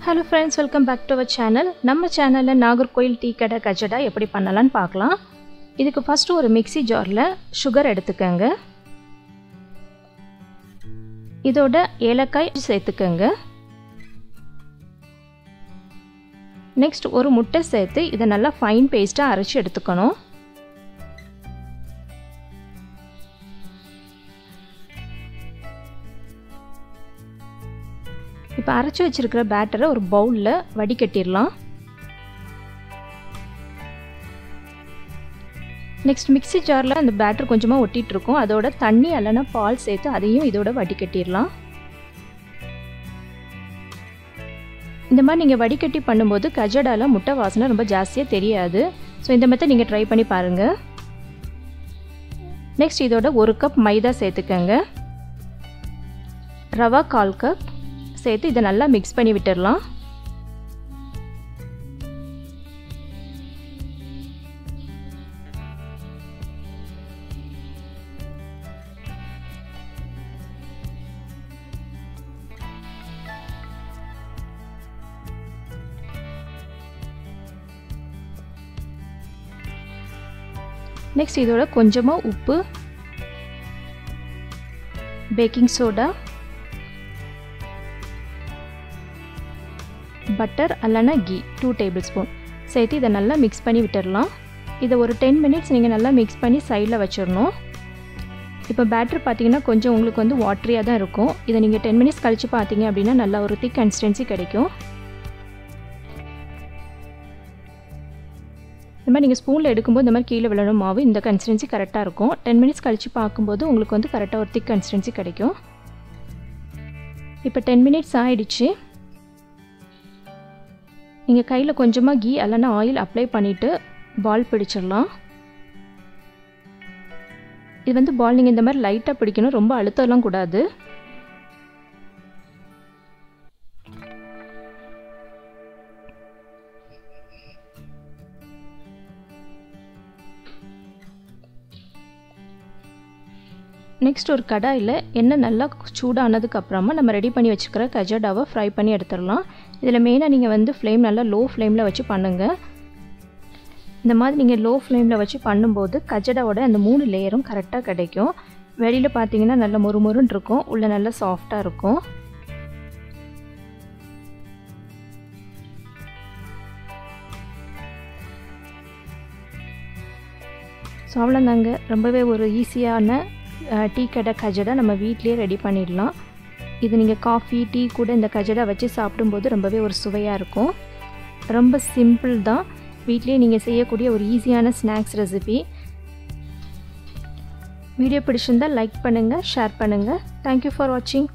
Hello friends, welcome back to our channel. நம்ம சேனல்ல Nagercoil tea கடை கஜடா எப்படி பண்ணலாம்னு பார்க்கலாம். இதுக்கு ஃபர்ஸ்ட் ஒரு மிக்ஸி ஜார்ல சுகர் எடுத்துக்கங்க. இதோட ஏலக்காய் சேர்த்துக்கங்க. நெக்ஸ்ட் ஒரு முட்டை சேர்த்து இத நல்லா ஃபைன் பேஸ்டா அரைச்சு எடுத்துக்கணும். இப்போ அரைச்சு வச்சிருக்கிற பேட்டரை ஒரு பவுல்ல வடிகட்டிரலாம். நெக்ஸ்ட் மிக்ஸி ஜார்ல அந்த பேட்டர் கொஞ்சமா ஒட்டிட்டு இருக்கும். அதோட தண்ணி அல்லனா பால் சேர்த்து அதையும் இதோட வடிகட்டிரலாம். இந்த மாதிரி நீங்க வடிகட்டி பண்ணும்போது கஜடால முட்டை வாசனை ரொம்ப ஜாஸ்தியா தெரியாது. சோ இந்த மெத்தட் நீங்க ட்ரை பண்ணி பாருங்க. நெக்ஸ்ட் இதோட 1 கப் மைதா சேர்த்துக்கங்க. ரவா 1/4 கப் சேர்த்து இத நல்லா mix பண்ணி விட்டுறலாம். நெக்ஸ்ட் இதோட கொஞ்சமா உப்பு, பேக்கிங் சோடா, பட்டர் அல்லனா கீ 2 டேபிள்ஸ்பூன் சேர்த்து இதை நல்லா மிக்ஸ் பண்ணி விட்டுறலாம். இதை ஒரு 10 மினிட்ஸ் நீங்கள் நல்லா மிக்ஸ் பண்ணி சைடில் வச்சிடணும். இப்போ பேட்டர் பார்த்தீங்கன்னா கொஞ்சம் உங்களுக்கு வந்து வாட்டரியாக தான் இருக்கும். இதை நீங்கள் 10 மினிட்ஸ் கழித்து பார்த்தீங்க அப்படின்னா நல்லா ஒரு திக் கன்சிஸ்டன்சி கிடைக்கும். இந்த மாதிரி நீங்கள் ஸ்பூனில் எடுக்கும்போது இந்த மாதிரி கீழே விழணும் மாவு. இந்த கன்சிஸ்டன்சி கரெக்டாக இருக்கும். 10 மினிட்ஸ் கழித்து பார்க்கும்போது உங்களுக்கு வந்து கரெக்டாக ஒரு திக் கன்சிஸ்டன்சி கிடைக்கும். இப்போ 10 மினிட்ஸ் ஆயிடுச்சு. நீங்கள் கையில் கொஞ்சமாக கீ அல்லனா ஆயில் அப்ளை பண்ணிவிட்டு பால் பிடிச்சிடலாம். இது வந்து பால் நீங்கள் இந்த மாதிரி லைட்டாக பிடிக்கணும், ரொம்ப அழுத்தலாம் கூடாது. நெக்ஸ்ட் ஒரு கடாயில் எண்ணெய் நல்லா சூடானதுக்கு அப்புறமா நம்ம ரெடி பண்ணி வச்சுக்கிற கஜடாவை ஃப்ரை பண்ணி எடுத்துடலாம். இதில் மெயினாக நீங்கள் வந்து ஃப்ளேம் நல்லா லோ ஃப்ளேமில் வச்சு பண்ணுங்கள். இந்த மாதிரி நீங்கள் லோ ஃப்ளேமில் வச்சு பண்ணும்போது கஜடாவோட அந்த 3 லேயரும் கரெக்டாக கிடைக்கும். வெளியில் பார்த்தீங்கன்னா நல்லா மொறுமொறுன்னு இருக்கும், உள்ளே நல்லா சாஃப்டாக இருக்கும். ஸோ அவ்வளோதாங்க, ரொம்பவே ஒரு ஈஸியான டீ கடை கஜடா நம்ம வீட்லேயே ரெடி பண்ணிடலாம். இது நீங்கள் காஃபி டீ கூட இந்த கஜடா வச்சு சாப்பிடும்போது ரொம்பவே ஒரு சுவையாக இருக்கும். ரொம்ப சிம்பிள் தான், வீட்லேயே நீங்கள் செய்யக்கூடிய ஒரு ஈஸியான ஸ்நாக்ஸ் ரெசிபி. வீடியோ பிடிச்சிருந்தால் லைக் பண்ணுங்கள், ஷேர் பண்ணுங்கள். தேங்க்யூ ஃபார் வாட்சிங்.